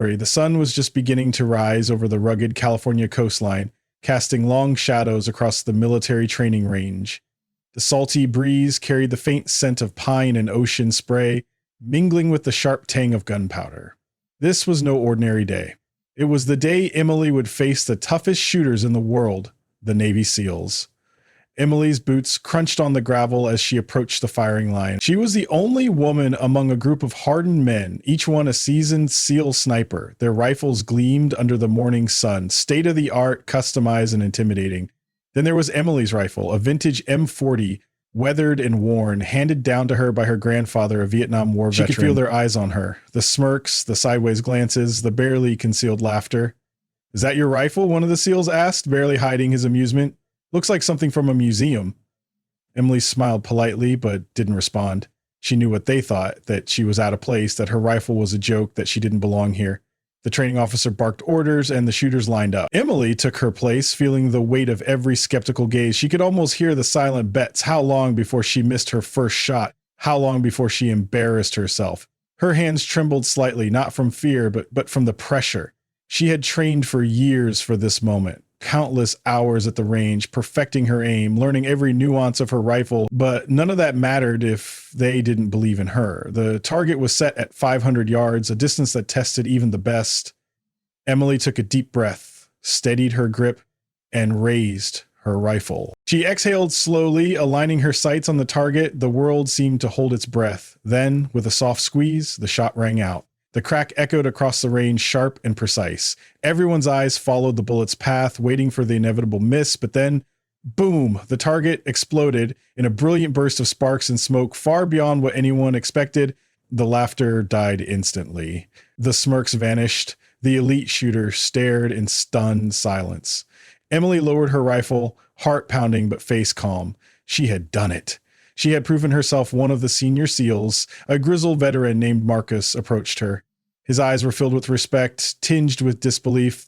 The sun was just beginning to rise over the rugged California coastline, casting long shadows across the military training range. The salty breeze carried the faint scent of pine and ocean spray, mingling with the sharp tang of gunpowder. This was no ordinary day. It was the day Emily would face the toughest shooters in the world, the Navy SEALs. Emily's boots crunched on the gravel as she approached the firing line. She was the only woman among a group of hardened men, each one a seasoned SEAL sniper. Their rifles gleamed under the morning sun, state-of-the-art, customized, and intimidating. Then there was Emily's rifle, a vintage M40, weathered and worn, handed down to her by her grandfather, a Vietnam War veteran. She could feel their eyes on her, the smirks, the sideways glances, the barely concealed laughter. "Is that your rifle?" one of the SEALs asked, barely hiding his amusement. "Looks like something from a museum." Emily smiled politely, but didn't respond. She knew what they thought, that she was out of place, that her rifle was a joke, that she didn't belong here. The training officer barked orders, and the shooters lined up. Emily took her place, feeling the weight of every skeptical gaze. She could almost hear the silent bets. How long before she missed her first shot? How long before she embarrassed herself? Her hands trembled slightly, not from fear, but from the pressure. She had trained for years for this moment. Countless hours at the range, perfecting her aim, learning every nuance of her rifle, but none of that mattered if they didn't believe in her. The target was set at 500 yards, a distance that tested even the best. Emily took a deep breath, steadied her grip, and raised her rifle. She exhaled slowly, aligning her sights on the target. The world seemed to hold its breath. Then, with a soft squeeze, the shot rang out. The crack echoed across the range, sharp and precise. Everyone's eyes followed the bullet's path, waiting for the inevitable miss, but then, boom, the target exploded in a brilliant burst of sparks and smoke far beyond what anyone expected. The laughter died instantly. The smirks vanished. The elite shooter stared in stunned silence. Emily lowered her rifle, heart pounding but face calm. She had done it. She had proven herself one of the senior SEALs. A grizzled veteran named Marcus approached her. His eyes were filled with respect, tinged with disbelief.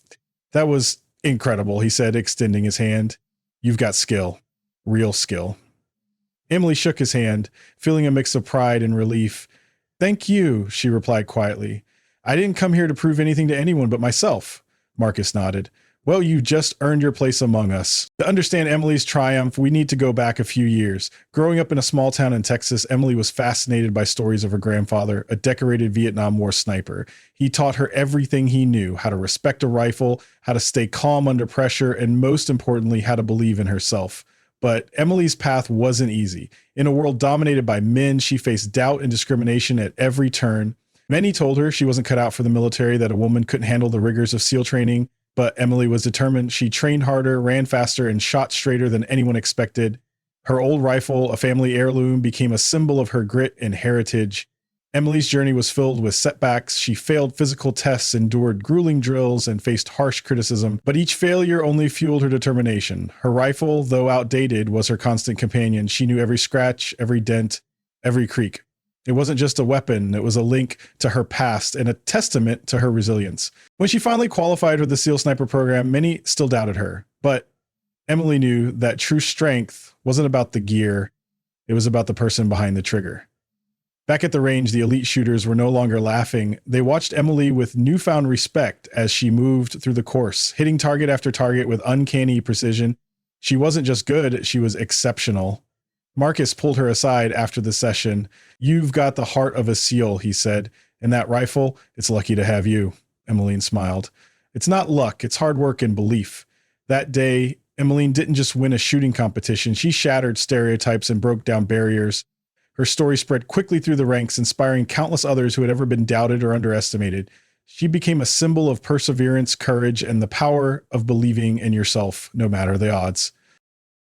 "That was incredible," he said, extending his hand. "You've got skill. Real skill." Emily shook his hand, feeling a mix of pride and relief. "Thank you," she replied quietly. "I didn't come here to prove anything to anyone but myself." Marcus nodded. "Well, you just earned your place among us." To understand Emily's triumph, we need to go back a few years. Growing up in a small town in Texas, Emily was fascinated by stories of her grandfather, a decorated Vietnam War sniper. He taught her everything he knew: how to respect a rifle, how to stay calm under pressure, and most importantly, how to believe in herself. But Emily's path wasn't easy. In a world dominated by men, she faced doubt and discrimination at every turn. Many told her she wasn't cut out for the military, that a woman couldn't handle the rigors of SEAL training. But Emily was determined. She trained harder, ran faster, and shot straighter than anyone expected. Her old rifle, a family heirloom, became a symbol of her grit and heritage. Emily's journey was filled with setbacks. She failed physical tests, endured grueling drills, and faced harsh criticism. But each failure only fueled her determination. Her rifle, though outdated, was her constant companion. She knew every scratch, every dent, every creak. It wasn't just a weapon, it was a link to her past and a testament to her resilience. When she finally qualified for the SEAL Sniper program, many still doubted her. But Emily knew that true strength wasn't about the gear, it was about the person behind the trigger. Back at the range, the elite shooters were no longer laughing. They watched Emily with newfound respect as she moved through the course, hitting target after target with uncanny precision. She wasn't just good, she was exceptional. Marcus pulled her aside after the session. "You've got the heart of a SEAL," he said. "And that rifle, it's lucky to have you." Emmeline smiled. "It's not luck, it's hard work and belief." That day, Emmeline didn't just win a shooting competition. She shattered stereotypes and broke down barriers. Her story spread quickly through the ranks, inspiring countless others who had ever been doubted or underestimated. She became a symbol of perseverance, courage, and the power of believing in yourself, no matter the odds.